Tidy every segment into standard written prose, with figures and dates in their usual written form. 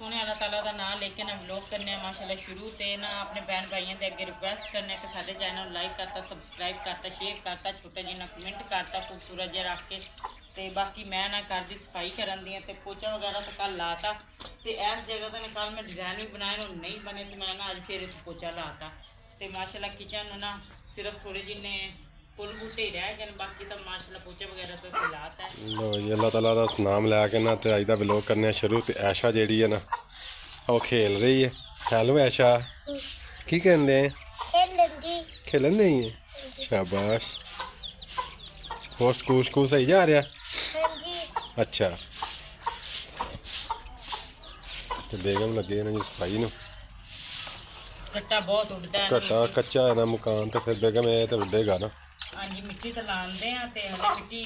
सोने अल्लाह ताला का नाम लेके ना व्लॉग करने माशाल्लाह शुरू ते ना अपने बहन भाइयों के अगे रिक्वेस्ट करने कि साडे चैनल लाइक करता सबसक्राइब करता शेयर करता छोटा जिन्ना कमेंट करता खूबसूरत जिहा रख के ते बाकी मैं ना घर की सफाई करन दी ते पोचा वगैरह तो कल लाता ते इस जगह तो कल मैं डिज़ाइन भी बनाए और नहीं बने तो मैं ना अज फिर इत्थे पोचा लाता ते माशाल्लाह किचन ना सिर्फ थोड़े जिन्ने फुल बूटे रह गए बाकी तो माशाल्लाह पोचा वगैरह तो असीं लाता है। लो जी अल्लाह ताला का नाम लैके ना तो अज का व्लॉग करने शुरू। तो ऐशा जी है ना वो खेल रही है। हेलो ऐशा की कहते हैं खेलन नहीं है। शाबाश। और स्कूल सही जा रहा? अच्छा। तो बेगम लगे ना जी सफाई न। कट्टा बहुत उड़ता है घट्टा कच्चा है ना मकान तो फिर बेगम ये तो उड़ेगा ना। हाँ जी मिट्टी तो लाते हैं तो हमें मिट्टी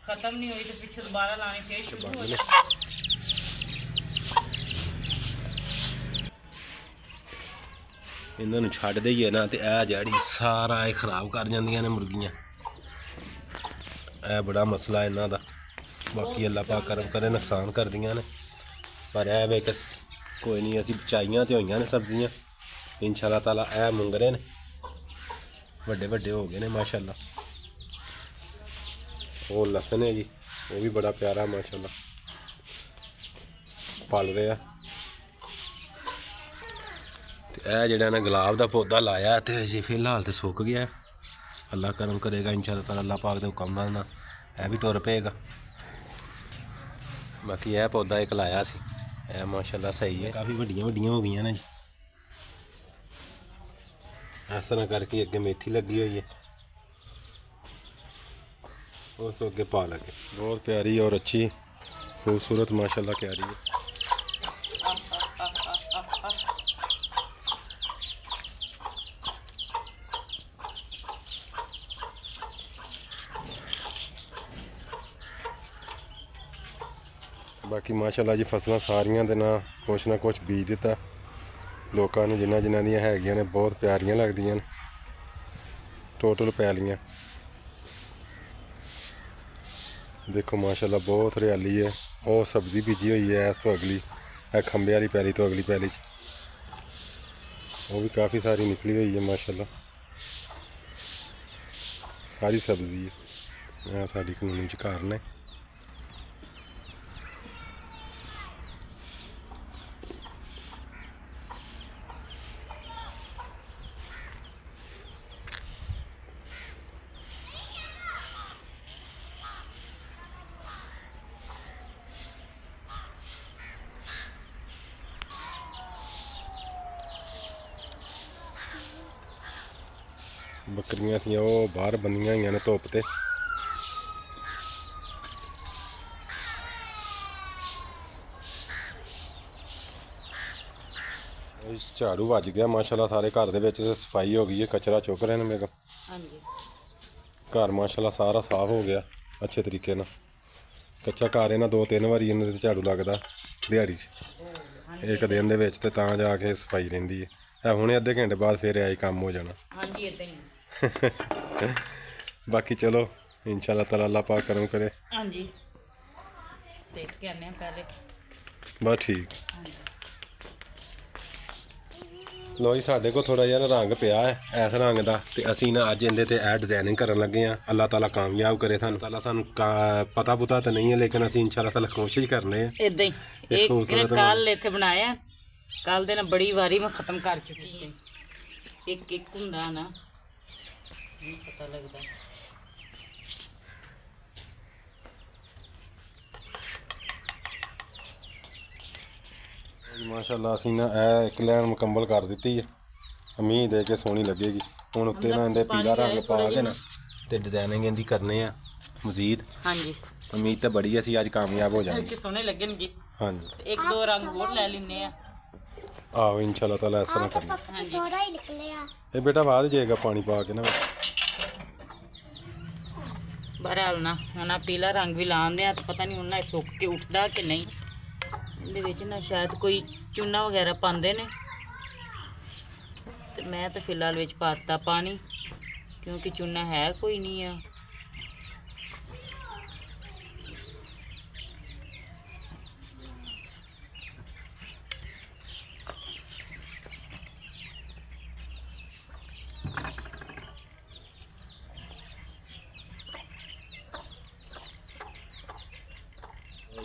खत्म नहीं हुई तो पिछले दोबारा लानी फिर शुरू हो जाए। इन्होंने छड्ड दईए ना तो यह जड़ी सारा खराब कर जांदियां ने मुर्गियां। यह बड़ा मसला इन्हों का। बाकी अल्लाह पाक करम करे नुकसान कर दियां ने पर यह वे कि कोई नहीं असी बचाइयां तो होइयां ने सब्जियां इंशाअल्लाह ताला। यह मुंगरे ने बड़े बड़े हो गए ने माशाअल्लाह। वो लसन है जी वो भी बड़ा प्यारा माशाअल्लाह पल रहा। यह जड़ा ना गुलाब का पौधा लाया तो अजे फिलहाल तो सुक गया। अल्लाह करम करेगा इंशाअल्लाह ताला अल्लाह पाक के हुक्म नाल ना यह भी तुर पेगा। बाकी यह पौधा एक लाया सी यह माशाअल्लाह सही है। काफ़ी वड्डियां वड्डियां हो गई ने जी। इस तरह करके अगे मेथी लगी हुई है उस अगे पा लगे। बहुत प्यारी और अच्छी खूबसूरत माशाअल्लाह क्यारी है। बाकी माशाअल्लाह जी फसलां सारियां दे ना कुछ बीज दिता लोगों ने जिन्ना जिन्ना दियां हैगियां ने बहुत प्यारियां लगदियां ने। टोटल पैलियां देखो माशाअल्लाह बहुत हरियाली है। वो सब्जी बीजी हुई है इस तो अगली खंबे वाली पैली तो अगली पैली वो भी काफ़ी सारी निकली हुई है माशाअल्लाह। सारी सब्जी है साड़ी कानूनी च घर ने। बकरियां थी वो बाहर बनिया हुई ने धुप ते। झाड़ू वज गया माशाअल्लाह सारे घर दे विच सफाई हो गई है। कचरा चुक रहे हैं बेगम। घर माशाअल्लाह सारा साफ हो गया अच्छे तरीके ना। कच्चा घर है ना 2-3 बारी इन्हें झाड़ू लगता दिहाड़ी एक दिन दे विच ते तां जाके सफाई रहिंदी है। हुणे अद्धे घंटे बाद फिर आई काम हो जाना। बाकी चलो इंशाअल्लाह ताला अल्लाह पाक करम करे। हाँ जी देख के आने पहले बस ठीक। लो जी साढ़े को थोड़ा जिहा रंग पिया है इस रंग का तो असी ना अज इहदे ते डिजाइनिंग करन लगे हैं। अल्लाह ताला कामयाब करे थानू ताला सानू पता पुता तो नहीं है लेकिन असी इंशाअल्लाह ताला कोशिश करने हैं। इदां ही एक कल इत्थे बनाया कल दे ना बड़ी वारी मैं खत्म कर चुकी है। एक हुंदा ना नहीं पता लगता। माशाअल्लाह असी ना एक लाइन मुकम्मल कर दी है। उम्मीद है कि सोहनी लगेगी। हुण उत्ते ना इहदे पीला रंग पा के ना ते डिजाइनिंग इहदी करने आ मजीद। हाँ जी उम्मीद तो बड़ी असी अज कामयाब हो जाएंगे। सोहने लगणगे। हाँ जी एक दो रंग होर ले लैने आ। आओ इंशाअल्लाह ताला इस तरह करना। ये बेटा बाद जाएगा पानी पा के ना बहरहाल ना हुण पीला रंग भी लाने तो पता नहीं उन्हें सुक के उठता कि नहीं। ये ना शायद कोई चूना वगैरह पाते ने तो मैं तो फिलहाल विच पाता पानी क्योंकि चूना है कोई नहीं है।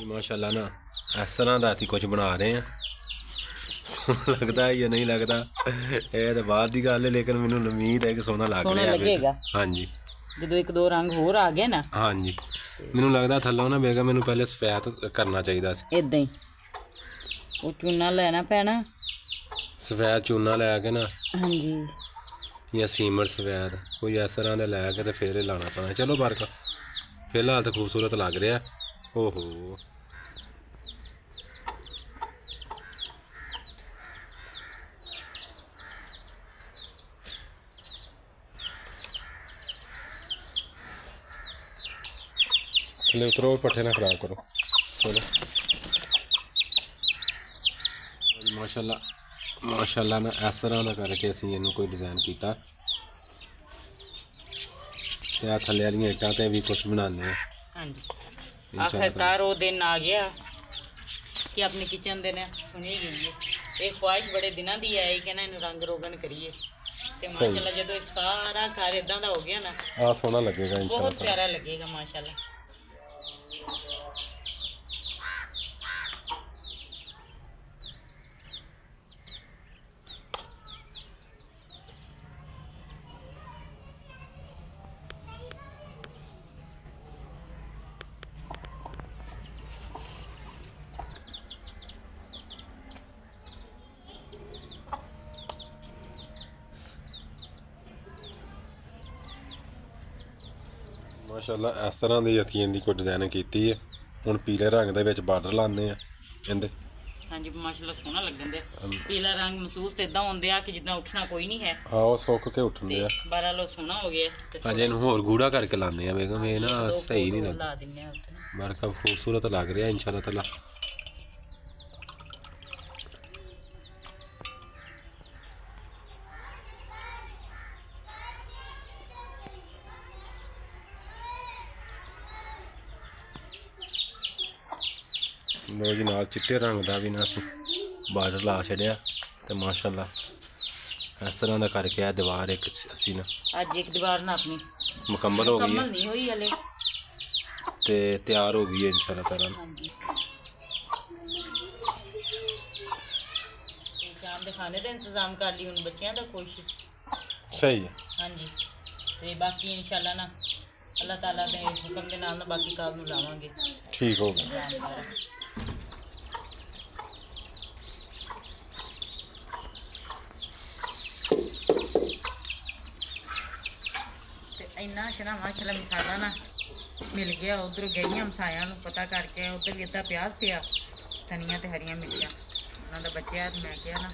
ਮਾਸ਼ਾਅੱਲਾ ਨਾ ਇਸ ਤਰ੍ਹਾਂ ਦਾ ਅਸੀਂ ਕੁਝ ਬਣਾ ਰਹੇ ਆ। ਸੋਹਣਾ ਲੱਗਦਾ ਹੈ ਜਾਂ ਨਹੀਂ ਲੱਗਦਾ ਇਹ ਤਾਂ ਬਾਅਦ ਦੀ ਗੱਲ ਹੈ, ਲੇਕਿਨ ਮੈਨੂੰ ਉਮੀਦ ਹੈ ਕਿ ਸੋਹਣਾ ਲੱਗ ਸੋਹਣਾ ਰਿਹਾ ਲੱਗੇਗਾ। ਹਾਂਜੀ ਜਦੋਂ ਇੱਕ ਦੋ ਰੰਗ ਹੋਰ ਆ ਗਏ ਨਾ, ਹਾਂਜੀ ਮੈਨੂੰ ਲੱਗਦਾ ਥੱਲੋਂ ਨਾ ਬੇਗਮ ਮੈਨੂੰ ਪਹਿਲੇ ਸਫੈਦ ਕਰਨਾ ਚਾਹੀਦਾ ਸੀ। ਇਦਾਂ ਹੀ ਉਹ ਚੂਨਾ ਲੈਣਾ ਪੈਣਾ, ਸਫੈਦ ਚੂਨਾ ਲੈ ਕੇ ਨਾ, ਹਾਂਜੀ ਜਾਂ ਸੀਮਰ ਸਫੈਦ ਕੋਈ ਇਸ ਤਰ੍ਹਾਂ ਦਾ ਲੈ ਕੇ ਤੇ ਫਿਰ ਇਹ ਲਾਉਣਾ ਪੈਣਾ। ਚਲੋ ਬਰਕਾ ਫਿਲਹਾਲ ਤਾਂ ਖੂਬਸੂਰਤ ਲੱਗ ਰਿਹਾ। ਓਹੋ ਥੱਲੇ ਉਤਰੋ, ਪੱਠੇ ਨਾ ਖਰਾਬ ਕਰੋ। ਚਲੋ ਮਾਸ਼ਾਅੱਲਾ ਮਾਸ਼ਾਅੱਲਾ ਨਾ ਇਸ ਤਰ੍ਹਾਂ ਦਾ ਕਰਕੇ ਅਸੀਂ ਇਹਨੂੰ ਕੋਈ ਡਿਜ਼ਾਈਨ ਕੀਤਾ ਤੇ ਆ ਥੱਲੇ ਵਾਲੀਆਂ ਇੱਟਾਂ ਤੇ ਵੀ ਕੁਝ ਬਣਾਉਂਦੇ ਆ। ਹਾਂਜੀ ਆਖਿਰਕਾਰ ਉਹ ਦਿਨ ਆ ਗਿਆ ਕਿ ਆਪਣੀ ਕਿਚਨ ਦੇ ਨੇ ਸੁਣੀ ਗਈ ਹੈ। ਇਹ ਖੁਆਇਸ਼ ਬੜੇ ਦਿਨਾਂ ਦੀ ਆਈ ਕਿ ਨਾ ਇਹਨੂੰ ਰੰਗ ਰੋਗਨ ਕਰੀਏ, ਤੇ ਮਾਸ਼ਾਅੱਲਾ ਜਦੋਂ ਇਹ ਸਾਰਾ ਘਰ ਇਦਾਂ ਦਾ ਹੋ ਗਿਆ ਨਾ, ਆ ਸੋਹਣਾ ਲੱਗੇਗਾ ਇਨਸ਼ਾਅੱਲਾ। ਬਹੁਤ ਪਿਆਰਾ ਲੱਗੇਗਾ ਮਾਸ਼ਾਅੱਲਾ। ਮਾਸ਼ਾਅੱਲਾ ਇਸ ਤਰ੍ਹਾਂ ਦੀ ਅਸੀਂ ਇਹਦੀ ਕੋਈ ਡਿਜ਼ਾਈਨ ਕੀਤੀ ਹੈ। ਹੁਣ ਪੀਲੇ ਰੰਗ ਦੇ ਵਿੱਚ ਬਾਰਡਰ ਲਾਉਂਦੇ ਆ ਇਹਦੇ। ਹਾਂਜੀ ਮਾਸ਼ਾਅੱਲਾ ਸੋਹਣਾ ਲੱਗਣ ਦੇ। ਪੀਲਾ ਰੰਗ ਮਹਿਸੂਸ ਤੇ ਇਦਾਂ ਹੁੰਦੇ ਆ ਕਿ ਜਿੱਦਾਂ ਉੱਠਣਾ ਕੋਈ ਨਹੀਂ ਹੈ। ਹਾਂ ਉਹ ਸੁੱਕ ਕੇ ਉੱਠਣਦੇ ਆ। ਬਾਰਾ ਲੋ ਸੋਹਣਾ ਹੋ ਗਿਆ ਤੇ ਹਾਂਜੀ ਇਹਨੂੰ ਹੋਰ ਗੂੜਾ ਕਰਕੇ ਲਾਉਂਦੇ ਆ ਬੇਗਮ, ਇਹ ਨਾ ਸਹੀ ਨਹੀਂ ਲੱਗਦਾ। ਲਾ ਦਿੰਨੇ ਆ ਉੱਤੇ। ਬਰਕਾ ਖੂਬਸੂਰਤ ਲੱਗ ਰਿਹਾ ਇਨਸ਼ਾਅੱਲਾ ਤਾਲਾ। ਲੋ ਜੀ ਨਾਲ ਚਿੱਟੇ ਰੰਗ ਦਾ ਵੀ ਨਾ ਅਸੀਂ ਬਾਰਡਰ ਲਾ ਛੱਡਿਆ ਤੇ ਮਾਸ਼ਾਅੱਲਾ ਇਸ ਤਰ੍ਹਾਂ ਦਾ ਕਰਕੇ ਆ ਦੀਵਾਰ ਇੱਕ ਅਸੀਂ ਨਾ ਅੱਜ ਇੱਕ ਦੀਵਾਰ ਨਾ ਆਪਣੀ ਮੁਕੰਮਲ ਹੋ ਗਈ ਹੈ ਮੁਕੰਮਲ ਨਹੀਂ ਹੋਈ ਹਲੇ ਤੇ ਤਿਆਰ ਹੋ ਗਈ ਹੈ ਇਨਸ਼ਾਅੱਲਾ ਤਾਲਾ। ਹਾਂਜੀ ਤੇ ਸ਼ਾਮ ਦੇ ਖਾਣੇ ਦਾ ਇੰਤਜ਼ਾਮ ਕਰ ਲਈ ਹੁਣ ਬੱਚਿਆਂ ਦਾ ਖੁਸ਼। ਸਹੀ ਹੈ। ਹਾਂਜੀ ਤੇ ਬਾਕੀ ਇਨਸ਼ਾਅੱਲਾ ਨਾ ਅੱਲਾਹ ਤਾਲਾ ਦੇ ਹੁਕਮ ਦੇ ਨਾਲ ਨਾ ਬਾਕੀ ਕੰਮ ਨੂੰ ਲਾਵਾਂਗੇ। ਠੀਕ ਹੋ ਗਿਆ। ਇੰਨਾ ਸ਼ਨਾ ਮਾਸ਼ਾਅੱਲਾ ਮਸਾਲਾ ਨਾ ਮਿਲ ਗਿਆ। ਉਧਰ ਗਈਆਂ ਮਸਾਇਆਂ ਨੂੰ ਪਤਾ ਕਰਕੇ, ਉਧਰ ਵੀ ਅੱਧਾ ਪਿਆਜ਼ ਪਿਆ, ਧਨੀਆ ਤੇ ਹਰੀਆਂ ਮਿਰਚਾਂ ਉਹਨਾਂ ਦਾ ਬਚਿਆ ਤੇ ਮੈਂ ਕਿਹਾ ਨਾ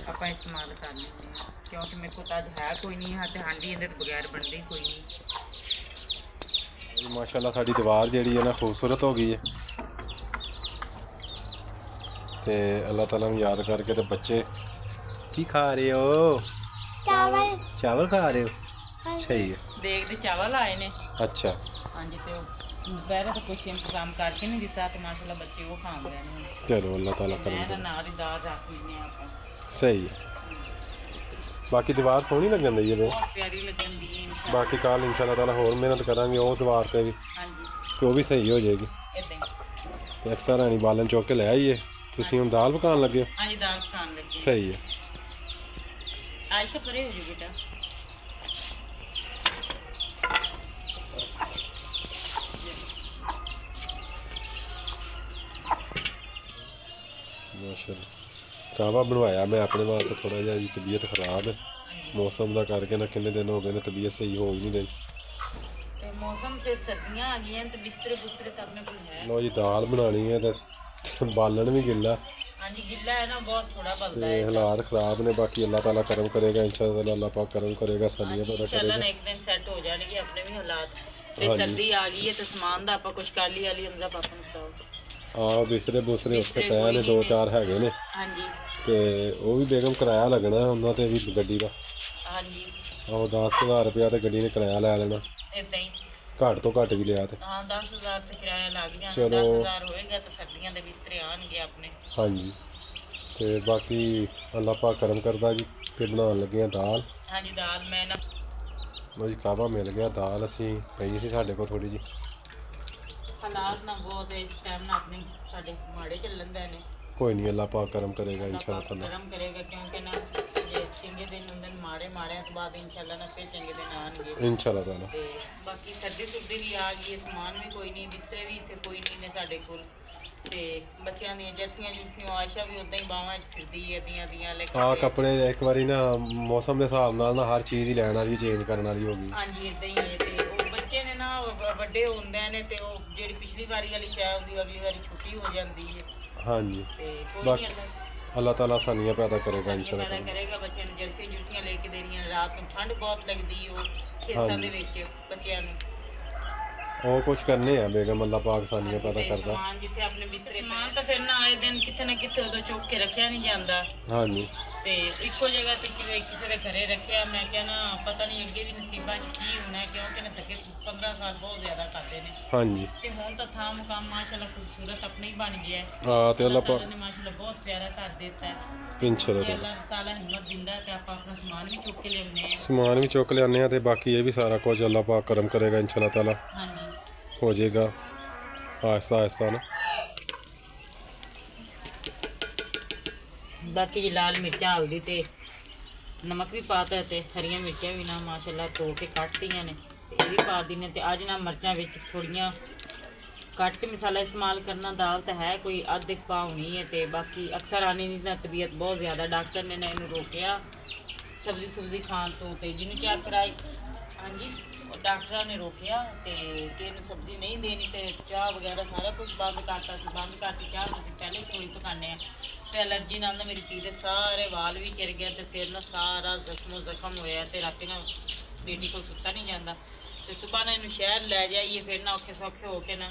ਆਪਾਂ ਇਸਤੇਮਾਲ ਕਰ ਲੈਂਦੇ ਹਾਂ, ਕਿਉਂਕਿ ਮੇਰੇ ਕੋਲ ਤਾਂ ਅੱਜ ਹੈ ਕੋਈ ਨਹੀਂ ਹੈ ਤੇ ਹਾਂਡੀ ਇਹਦੇ ਤੋਂ ਬਗੈਰ ਬਣਦੀ ਕੋਈ ਨਹੀਂ। ਮਾਸ਼ਾਅੱਲਾ ਸਾਡੀ ਦੀਵਾਰ ਜਿਹੜੀ ਹੈ ਨਾ ਖੂਬਸੂਰਤ ਹੋ ਗਈ ਹੈ ਤੇ ਅੱਲਾਹ ਤਾਲਾ ਨੂੰ ਯਾਦ ਕਰਕੇ ਤੇ ਬੱਚੇ ਕੀ ਖਾ ਰਹੇ ਹੋ? ਚਾਵਲ। ਚਾਵਲ ਖਾ ਰਹੇ ਹੋ? ਸਹੀ ਹੈ। ਦੇਖ ਦੇ ਚਾਵਲ ਆਏ ਨੇ। ਅੱਛਾ ਹਾਂਜੀ ਤੇ ਉਹ ਦੁਪਹਿਰੇ ਤਾਂ ਕੁਛ ਇੰਤਜ਼ਾਮ ਕਰਕੇ ਨਹੀਂ ਦਿੱਤਾ ਤੇ ਮਾਸ਼ਾਅੱਲਾ ਬੱਚੇ ਉਹ ਖਾਂਦੇ ਨੇ। ਚਲੋ ਅੱਲਾਹ ਤਾਲਾ ਮੈਂ ਕਰੇ। ਤਾਂ ਨਾਲ ਹੀ ਦਾਲ ਰੱਖ ਲੈਂਦੇ ਹਾਂ ਆਪਾਂ। ਸਹੀ ਹੈ। ਬਾਕੀ ਦੀਵਾਰ ਸੋਹਣੀ ਲੱਗਣ ਦੀ ਹੈ ਬੇ। ਬਹੁਤ ਪਿਆਰੀ ਲੱਗਦੀ ਹੈ ਇਨਸ਼ਾਅੱਲਾ। ਬਾਕੀ ਕੱਲ ਇਨਸ਼ਾਅੱਲਾ ਤਾਲਾ ਹੋਰ ਮਿਹਨਤ ਕਰਾਂਗੇ ਉਹ ਦੀਵਾਰ ਤੇ ਵੀ ਹਾਂਜੀ ਤੇ ਉਹ ਵੀ ਸਹੀ ਹੋ ਜਾਏਗੀ। ਇਦਾਂ ਹੀ। ਤੇ ਅਕਸਰ ਰਾਣੀ ਬਾਲਣ ਚੁੱਕ ਕੇ ਲੈ ਆਈਏ। ਤੁਸੀਂ ਹੁਣ ਦਾਲ ਪਕਾਉਣ ਲੱਗੇ ਹੋ? ਹਾਂਜੀ ਦਾਲ ਖਾਣ ਲੱਗੀ। ਸਹੀ ਹੈ। ਆਇਸ਼ਾ ਪਰੇ ਹੋ ਜੀ ਬੇਟਾ। ਮਾਸ਼ਾਅੱਲਾ ਕਾਵਾ ਬਣਵਾਇਆ ਮੈਂ ਆਪਣੇ ਵਾਸਤੇ, ਥੋੜਾ ਜਿਹਾ ਜੀ ਤਬੀਅਤ ਖਰਾਬ ਹੈ ਮੌਸਮ ਦਾ ਕਰਕੇ ਨਾ, ਕਿੰਨੇ ਦਿਨ ਹੋ ਗਏ ਨੇ ਤਬੀਅਤ ਸਹੀ ਹੋ ਹੀ ਨਹੀਂ ਰਹੀ। ਤੇ ਮੌਸਮ ਫਿਰ ਸਰਦੀਆਂ ਆ ਗਈਆਂ ਤੇ ਬਿਸਤਰੇ ਬੁਸਤਰੇ ਤਾਂ ਆਪਣੇ ਕੋਲ ਹੈ। ਲੋ ਜੀ ਦਾਲ ਬਣਾਉਣੀ ਹੈ ਤੇ ਬਾਲਣ ਵੀ ਗਿੱਲਾ ਹਾਂਜੀ ਗਿੱਲਾ ਹੈ ਨਾ, ਬਹੁਤ ਥੋੜਾ ਬਲਦਾ ਤੇ ਹੈ। ਹਾਲਾਤ ਖਰਾਬ ਨੇ। ਬਾਕੀ ਅੱਲਾਹ ਤਾਲਾ ਕਰਮ ਕਰੇਗਾ ਇਨਸ਼ਾਅੱਲਾ, ਅੱਲਾਹ ਪਾਕ ਕਰਮ ਕਰੇਗਾ, ਸਾਨੀਆਂ ਪਤਾ ਇਨਸ਼ਾਅੱਲਾ ਕਰੇਗਾ। ਨਾ ਇੱਕ ਦਿਨ ਸੈੱਟ ਹੋ ਜਾਣਗੇ ਆਪਣੇ ਵੀ ਹਾਲਾਤ। ਤੇ ਸਰਦੀ ਆ ਗਈ ਹੈ ਤੇ ਸਮਾਨ ਦਾ ਆਪਾਂ ਕੁਝ ਕਰ ਲਈ ਵਾਲੀ ਹਮਜ਼ਾ ਪਾਪਾ ਨੂੰ ਬਤਾਓ। ਆਹ ਬਿਸਤਰੇ ਬੁਸਰੇ ਉੱਥੇ ਪਏ ਨੇ, 2-4 ਹੈਗੇ ਨੇ ਹਾਂਜੀ ਤੇ ਉਹ ਵੀ ਬੇਗਮ ਕਿਰਾਇਆ ਲੱਗਣਾ ਉਹਨਾਂ ਤੇ ਵੀ ਗੱਡੀ ਦਾ। ਹਾਂਜੀ ਆਹੋ 10,000 ਰੁਪਇਆ ਤੇ ਗੱਡੀ ਨੇ ਕਿਰਾਇਆ ਲੈ ਲੈਣਾ, ਇਦਾਂ ਹੀ। ਘੱਟ ਤੋਂ ਘੱਟ ਵੀ ਲਿਆ ਤੇ। ਹਾਂ 10,000 ਤੇ ਕਿਰਾਇਆ ਲੱਗ ਗਿਆ। ਚਲੋ। 10,000 ਹੋਏਗਾ ਤਾਂ ਸਰਦੀਆਂ ਦੇ ਬਿਸਤਰੇ ਆਣਗੇ ਆਪਣੇ। ਹਾਂਜੀ ਤੇ ਬਾਕੀ ਅੱਲਾਹ ਪਾਕ ਕਰਮ ਕਰਦਾ ਜੀ। ਤੇ ਬਣਾਉਣ ਲੱਗੇ ਆ ਦਾਲ। ਹਾਂਜੀ ਦਾਲ ਮੈਂ ਨਾ ਲੋ ਜੀ ਕਾਵਾ ਮਿਲ ਗਿਆ। ਦਾਲ ਅਸੀਂ ਪਈ ਸੀ ਸਾਡੇ ਕੋਲ ਥੋੜੀ ਜੀ ਹਾਲਾਤ ਨਾ ਬਹੁਤ ਇਸ ਟਾਈਮ ਨਾ ਆਪਣੇ ਸਾਡੇ ਮਾੜੇ ਚੱਲਣ ਦੇ ਨੇ। ਕੋਈ ਨਹੀਂ, ਅੱਲਾਹ ਪਾਕ ਕਰਮ ਕਰੇਗਾ ਇੰਸ਼ਾਅੱਲਾ ਤਾਲਾ। ਕਰਮ ਕਰੇਗਾ ਕਿਉਂਕਿ ਨਾ ਜੇ ਚੰਗੇ ਦਿਨ ਹੁੰਦੇ ਨੇ ਮਾੜਿਆਂ ਤੋਂ ਬਾਅਦ ਇੰਸ਼ਾਅੱਲਾ ਨਾ ਫਿਰ ਚੰਗੇ ਦਿਨ ਆਉਣਗੇ ਇੰਸ਼ਾਅੱਲਾ ਤਾਲਾ। ਤੇ ਬਾਕੀ ਸਰਦੀ ਸੁਰਦੀ ਵੀ ਆ ਗਈ ਹੈ, ਸਮਾਨ ਵੀ ਕੋਈ ਨਹੀਂ, ਬਿਸਤਰੇ ਵੀ ਇੱਥੇ ਕੋਈ ਨਹੀਂ ਨੇ ਸਾਡੇ ਕੋਲ। ਤੇ ਬੱਚਿਆਂ ਦੀਆਂ ਜਰਸੀਆਂ ਆਇਸ਼ਾ ਵੀ ਉਦਾਂ ਹੀ ਬਾਹਾਂ 'ਚ ਫਿਰਦੀ ਹੈ ਦੀਆਂ ਲੈ ਕੇ। ਹਾਂ, ਕੱਪੜੇ ਇੱਕ ਵਾਰੀ ਨਾ ਮੌਸਮ ਦੇ ਹਿਸਾਬ ਨਾਲ ਨਾ ਹਰ ਚੀਜ਼ ਹੀ ਲੈਣ ਵਾਲੀ ਚੇਂਜ ਕਰਨ ਵਾਲੀ ਹੋ ਗਈ। ਹਾਂਜੀ ਇਦਾਂ ਹੀ ਹੈ। ਤੇ ਉਹ ਬੱਚੇ ਨੇ ਨਾ ਵੱਡੇ ਹੁੰਦੇ ਨੇ ਤੇ ਉਹ ਜਿਹੜੀ ਪਿਛਲੀ ਵਾਰੀ ਵਾਲੀ ਸ਼ੈ ਹੁੰਦੀ ਅਗਲੀ ਵਾਰੀ ਛੁੱਟੀ ਹੋ ਜਾਂਦੀ ਹੈ। ਹਾਂਜੀ, ਤੇ ਕੋਈ ਬਾਕੀ ਨਹੀਂ ਅੱਲਾਹ ਤਾਲਾ ਆਸਾਨੀਆਂ ਪੈਦਾ ਕਰੇਗਾ ਇੰਸ਼ਾਅੱਲਾ ਪੈਦਾ ਤਾਲਾ। ਕਰੇਗਾ। ਬੱਚਿਆਂ ਨੂੰ ਜਰਸੀਆਂ ਲੈ ਕੇ ਦੇਣੀਆਂ, ਰਾਤ ਨੂੰ ਠੰਡ ਬਹੁਤ ਲੱਗਦੀ ਉਹ ਖੇਸਾਂ ਦੇ ਵਿੱਚ ਬੱਚਿਆਂ ਨੂੰ। ਉਹ ਕੁਛ ਕਰਨੇ ਆ ਬੇਗਮ, ਅੱਲਾਹ ਪਾਕ ਆਸਾਨੀਆਂ ਪੈਦਾ ਤੇ ਕਰਦਾ। ਸਮਾਨ ਜਿੱਥੇ ਆਪਣੇ ਬਿਸਤਰੇ ਸਮਾਨ ਤਾਂ ਫਿਰ ਨਾ ਆਏ ਦਿਨ ਕਿਤੇ ਨਾ ਕਿਤੇ ਉਦੋਂ ਚੁੱਕ ਕੇ ਰੱਖਿਆ ਨਹੀਂ ਜਾਂਦਾ। ਹਾਂਜੀ, ਤੇ ਇੱਕੋ ਜਗ੍ਹਾ ਤੇ ਕਿਸੇ ਦੇ ਘਰੇ ਰੱਖਿਆ। ਮੈਂ ਕਿਹਾ ਨਾ ਪਤਾ ਨਹੀਂ ਅੱਗੇ ਵੀ ਨਸੀਬਾਂ 'ਚ ਕੀ ਹੋਣਾ, ਕਿਉਂਕਿ ਨਾ ਸਕੇ 15 ਸਾਲ ਬਹੁਤ ਜ਼ਿਆਦਾ ਕਰਦੇ ਨੇ। ਹਾਂਜੀ, ਤੇ ਹੁਣ ਤਾਂ ਥਾਂ ਮੁਕਾਮ ਮਾਸ਼ਾਅੱਲਾ ਖੂਬਸੂਰਤ ਆਪਣੇ ਹੀ ਬਣ ਗਿਆ ਹੈ। ਹਾਂ ਤੇ ਅੱਲਾਹ ਪਾਕ ਨੇ ਮਾਸ਼ਾਅੱਲਾ ਬਹੁਤ ਪਿਆਰਾ ਘਰ ਦਿੱਤਾ ਹੈ। ਇੰਸ਼ਾਅੱਲਾ ਜੇ ਤਾਲਾ ਅੱਲਾਹ ਤਾਲਾ ਹਿੰਮਤ ਦਿੰਦਾ ਤੇ ਆਪਾਂ ਆਪਣਾ ਸਮਾਨ ਵੀ ਚੁੱਕ ਕੇ ਲਿਆਉਂਦੇ ਹਾਂ। ਸਮਾਨ ਵੀ ਚੁੱਕ ਲਿਆਉਂਦੇ ਆ ਤੇ ਬਾਕੀ ਇਹ ਵੀ ਸਾਰਾ ਕੁਝ ਅੱਲਾਹ ਪਾਕ ਕਰਮ ਕਰੇਗਾ ਇੰਸ਼ਾਅੱਲਾ ਤਾਲਾ। ਹਾਂਜੀ ਹੋ ਜਾਏਗਾ ਆਹਿਸਤਾ ਆਹਿਸਤਾ ਨਾ। ਬਾਕੀ ਜੀ ਲਾਲ ਮਿਰਚਾਂ, ਹਲਦੀ ਤੇ ਨਮਕ ਵੀ ਪਾਤਾ ਤੇ ਹਰੀਆਂ ਮਿਰਚਾਂ ਵੀ ਨਾ ਮਾਸ਼ਾਅੱਲਾ ਧੋ ਕੇ ਕੱਟਤੀਆਂ ਨੇ ਤੇ ਇਹ ਵੀ ਪਾ ਦਿੰਨੇ। ਤੇ ਅੱਜ ਨਾ ਮਿਰਚਾਂ ਵਿੱਚ ਥੋੜੀਆਂ ਕੱਟ ਕੇ ਮਸਾਲਾ ਇਸਤੇਮਾਲ ਕਰਨਾ। ਦਾਲ ਤਾਂ ਹੈ ਕੋਈ ਅੱਧ ਪਾ ਹੋਣੀ ਹੈ। ਤੇ ਬਾਕੀ ਅਕਸਰ ਆਨੀ ਦੀ ਨਾ ਤਬੀਅਤ ਬਹੁਤ ਜ਼ਿਆਦਾ, ਡਾਕਟਰ ਨੇ ਨਾ ਇਹਨੂੰ ਰੋਕਿਆ ਸਬਜ਼ੀ ਖਾਣ ਤੋਂ। ਤੇ ਜਿਹਨੂੰ ਚੈੱਕ ਕਰਾਈ, ਹਾਂਜੀ, ਉਹ ਡਾਕਟਰਾਂ ਨੇ ਰੋਕਿਆ ਤੇ ਕਿ ਇਹਨੂੰ ਸਬਜ਼ੀ ਨਹੀਂ ਦੇਣੀ ਤੇ ਚਾਹ ਵਗੈਰਾ ਸਾਰਾ ਕੁਝ ਬੰਦ ਕਰਤਾ ਸੀ। ਬੰਦ ਕਰਤੀ ਚਾਹ ਅਸੀਂ ਪਹਿਲੇ ਥੋੜੀ ਪਕਾਉਂਦੇ ਹਾਂ। ਤੇ ਐਲਰਜੀ ਨਾਲ ਨਾ ਮੇਰੀ ਧੀ ਦੇ ਸਾਰੇ ਵਾਲ ਵੀ ਗਿਰ ਗਿਆ ਤੇ ਸਿਰ ਨਾ ਸਾਰਾ ਜ਼ਖਮ ਹੋਇਆ। ਤੇ ਰਾਤੀ ਨਾ ਬੇਟੀ ਕੋਲ ਸੁੱਤਾ ਨਹੀਂ ਜਾਂਦਾ। ਤੇ ਸੁਬਾਹ ਨਾ ਇਹਨੂੰ ਸ਼ਹਿਰ ਲੈ ਜਾਈਏ, ਫਿਰ ਨਾ ਔਖੇ ਸੌਖੇ ਹੋ ਕੇ ਨਾ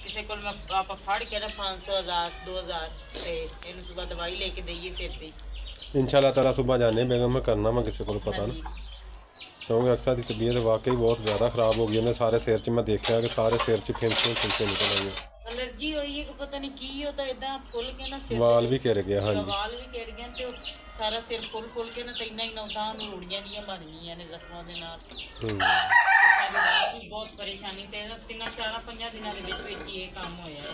ਕਿਸੇ ਕੋਲ ਮੈਂ ਆਪਾਂ ਫੜ ਕੇ ਨਾ 500 1000 2000 ਤੇ ਇਹਨੂੰ ਸੁਬਾਹ ਦਵਾਈ ਲੈ ਕੇ ਦੇਈਏ ਸਿਰ ਦੀ। इंशाल्लाह ताला सुबह जाने बेगम मैं करना मैं किसी को पता ਹਾਂਜੀ ना, क्योंकि अक्सर की तबीयत वाकई बहुत ज़्यादा ख़राब हो गई है। सारे सिर च मैं देखा कि सारे सिर च फिंसे निकल आई है। ਐਲਰਜੀ ਹੋਈ ਹੈ ਕਿ ਪਤਾ ਨਹੀਂ ਕੀ, ਉਹ ਤਾਂ ਇਦਾਂ ਫੁੱਲ ਕੇ ਨਾ ਸਿਰ वाल भी गिर गया। हाँ जी, ਵਾਲ ਵੀ ਗਿਰ ਗਏ ਤੇ ਉਹ ਸਾਰਾ ਸਿਰ ਫੁੱਲ ਕੇ ਨਾ ਤੇ ਇੰਨਾ ਹੀ ਨੌਤਾਂ ਨੂੰ ਉੜ ਜਾਂਦੀਆਂ ਬਣ ਗਈਆਂ ਨੇ ਜ਼ਖਮਾਂ ਦੇ ਨਾਲ। ਸਾਡੀ ਰਾਤ ਵੀ ਬਹੁਤ ਪਰੇਸ਼ਾਨੀ ਤੇ 3-4-5 ਦਿਨਾਂ ਦੇ ਵਿੱਚ ਹੀ ਇਹ ਕੰਮ ਹੋਇਆ ਹੈ।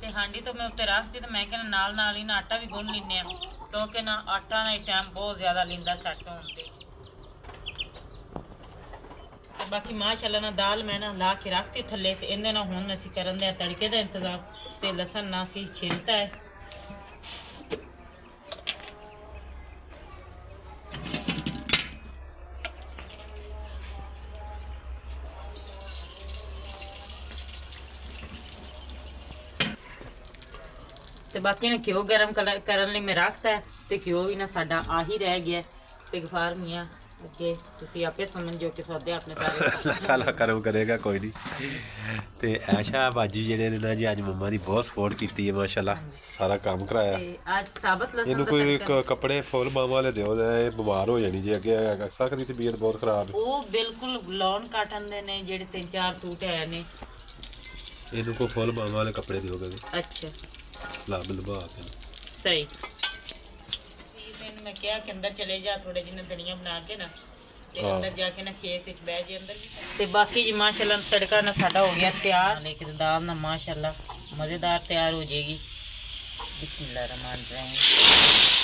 ਤੇ ਹਾਂਡੀ ਤੋਂ ਮੈਂ ਉੱਤੇ ਰੱਖਦੀ ਤੇ ਮੈਂ ਕਹਿੰਦਾ ਨਾਲ ਹੀ ਨਾ ਆਟਾ ਵੀ ਗੁੰਨ ਲੈਂਦੇ ਆ, ਕਿਉਂਕਿ ਨਾ ਆਟਾ ਨਾ ਟਾਈਮ ਬਹੁਤ ਜ਼ਿਆਦਾ ਲੈਂਦਾ ਸੈੱਟ ਹੋਣ ਤੇ। ਬਾਕੀ ਮਾਸ਼ਾਅੱਲਾ ਨਾ ਦਾਲ ਮੈਂ ਨਾ ਲਾ ਕੇ ਰੱਖਤੀ ਥੱਲੇ ਤੇ ਇਹਦੇ ਨਾਲ ਹੁਣ ਅਸੀਂ ਕਰਨ ਦੇ ਤੜਕੇ ਦਾ ਇੰਤਜ਼ਾਮ। ਤੇ ਲਸਣ ਨਾ ਸੀ ਛਿਲਤਾ ਹੈ। ਤੇ ਬਾਕੀ ਨੇ ਘਿਓ ਗਰਮ ਕਰਨ ਲਈ ਮੈਂ ਰੱਖਤਾ ਹੈ ਤੇ ਘਿਓ ਵੀ ਨਾ ਸਾਡਾ ਆਹੀ ਰਹਿ ਗਿਆ। ਤੇ ਗਫਾਰ ਮੀਆਂ ਅੱਗੇ ਤੁਸੀਂ ਆਪੇ ਸਮਝੋ ਕਿ ਸੌਦੇ ਆਪਣੇ ਸਾਰੇ ताला करम करेगा कोई नहीं। ते ऐशा बाजी जेडे ने ना जी अज मम्मा दी बहुत सपोर्ट की है माशाल्लाह, सारा काम कराया। ਤੇ ਅੱਜ ਸਾਬਤ ਲਸਣ ਇਹਨੂੰ ਦਾ ਕੋਈ ਤੜਕਾ। ਕੱਪੜੇ ਫੁੱਲ ਬਾਹਾਂ ਵਾਲੇ ਦਿਓ, ਇਹ ਬਿਮਾਰ ਹੋ ਜਾਣੀ ਜੇ ਅੱਗੇ ਅਕਸਰ ਦੀ ਤਬੀਅਤ ਬਹੁਤ ਖਰਾਬ ਹੈ। ਉਹ ਬਿਲਕੁਲ ਲੋਨ ਕਾਟਨ ਦੇ ਨੇ ਜਿਹੜੇ 3-4 ਸੂਟ ਹੈ ਨੇ। ਇਹਨੂੰ ਕੋਈ ਫੁੱਲ ਬਾਹਾਂ ਵਾਲੇ ਕੱਪੜੇ ਦਿਓਗੇ ਅੱਛਾ ਲੱਭ ਲਭਾ ਕੇ। ਸਹੀ। ਮੈਂ ਕਿਹਾ ਕਿ ਅੰਦਰ ਚਲੇ ਜਾ, ਥੋੜੇ ਜਿਹੇ ਦਣੀਆਂ ਬਣਾ ਕੇ ਨਾ ਤੇ ਅੰਦਰ ਜਾ ਕੇ ਨਾ ਖੇਸ ਵਿੱਚ ਬਹਿ ਜੇ ਅੰਦਰ। ਤੇ ਬਾਕੀ ਜੀ ਮਾਸ਼ਾਅੱਲਾ ਤੜਕਾ ਨਾ ਸਾਡਾ ਹੋ ਗਿਆ ਤਿਆਰ। ਲੇਕਿਨ ਦਾਲ ਨਾ ਮਾਸ਼ਾਅੱਲਾ ਮਜ਼ੇਦਾਰ ਤਿਆਰ ਹੋ ਜਾਏਗੀ। ਬਿਸਮਿल्लाह रहमान रहीम।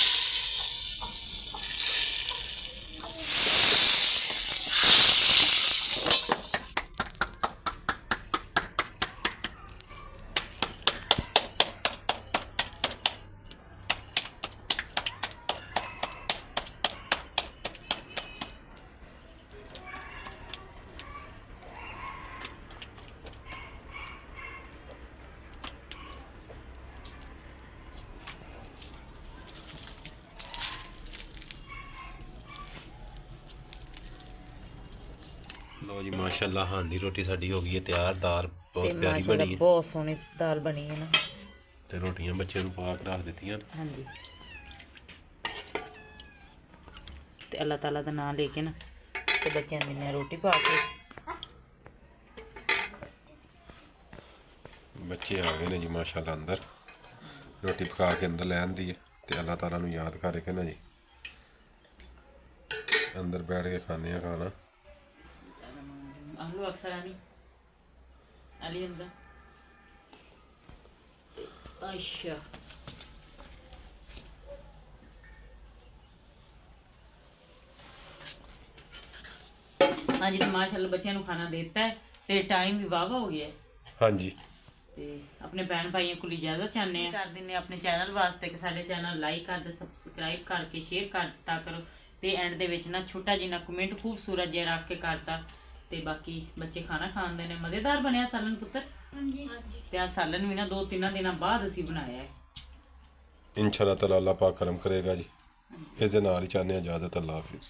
ਲੋ ਜੀ ਮਾਸ਼ਾਅੱਲਾ ਹਾਂਡੀ ਰੋਟੀ ਸਾਡੀ ਹੋ ਗਈ ਹੈ ਤਿਆਰ। ਦਾਲ ਬਹੁਤ ਪਿਆਰੀ ਬਣੀ ਹੈ ਬਹੁਤ ਸੋਹਣੀ ਦਾਲ ਬਣੀ ਹੈ ਨਾ। ਤੇ ਰੋਟੀਆਂ ਬੱਚਿਆਂ ਨੂੰ ਪਾ ਕੇ ਰੱਖ ਦਿੱਤੀਆਂ। ਹਾਂਜੀ ਤੇ ਅੱਲਾਹ ਤਾਲਾ ਦਾ ਨਾਮ ਲੈ ਕੇ ਨਾ ਤੇ ਬੱਚਿਆਂ ਨੂੰ ਦਿੰਦੇ ਹਾਂ ਰੋਟੀ ਪਾ ਕੇ। ਬੱਚੇ ਆ ਗਏ ਨੇ ਜੀ ਮਾਸ਼ਾਅੱਲਾ ਅੰਦਰ, ਰੋਟੀ ਪਕਾ ਕੇ ਅੰਦਰ ਲੈ ਆਂਦੀ ਹੈ। ਤੇ ਅੱਲਾਹ ਤਾਲਾ ਨੂੰ ਯਾਦ ਕਰਕੇ ਨਾ ਜੀ ਅੰਦਰ ਬੈਠ ਕੇ ਖਾਣੇ ਆ ਖਾਣਾ। ਆਲੂ ਅਕਸਰ ਆਣੀ ਅਲੀ ਅੰਦਰ ਅੱਛਾ ਹਾਂਜੀ ਤੇ ਮਾਸ਼ਾਅੱਲਾ ਬੱਚਿਆਂ ਨੂੰ ਖਾਣਾ ਦੇਤਾ ਹੈ ਤੇ ਟਾਈਮ ਵੀ ਵਾਵਾ ਹੋ ਗਿਆ ਹੈ ਹਾਂਜੀ ਤੇ ਆਪਣੇ ਭੈਣ ਭਾਈਆਂ ਕੋਲ ਇਜਾਜ਼ਤ ਚਾਹੁੰਦੇ ਆ ਕਰ ਦਿੰਦੇ ਆਪਣੇ ਚੈਨਲ ਵਾਸਤੇ ਕਿ ਸਾਡੇ ਚੈਨਲ ਲਾਈਕ ਕਰਦੇ ਸਬਸਕ੍ਰਾਈਬ ਕਰਕੇ ਸ਼ੇਅਰ ਕਰਤਾ ਕਰੋ ਤੇ ਐਂਡ ਦੇ ਵਿੱਚ ਨਾ ਛੋਟਾ ਜਿਹਾ ਕਮੈਂਟ ਖੂਬਸੂਰਤ ਜਿਹਾ ਰੱਖ ਕੇ ਕਰਤਾ ਤੇ ਬਾਕੀ ਬੱਚੇ ਖਾਣਾ ਖਾਂਦੇ ਨੇ। ਮਜ਼ੇਦਾਰ ਬਣਿਆ ਸਾਲਨ ਪੁੱਤਰ। ਹਾਂਜੀ ਤੇ ਆ ਸਾਲਨ ਵੀ ਨਾ 2-3 ਦਿਨਾਂ ਬਾਅਦ ਅਸੀਂ ਬਣਾਇਆ ਹੈ। इंशाअल्लाह ताला अल्लाह पाक करम करेगा जी। इसके नाल ही चाहते हैं इजाज़त। अल्लाह हाफिज़।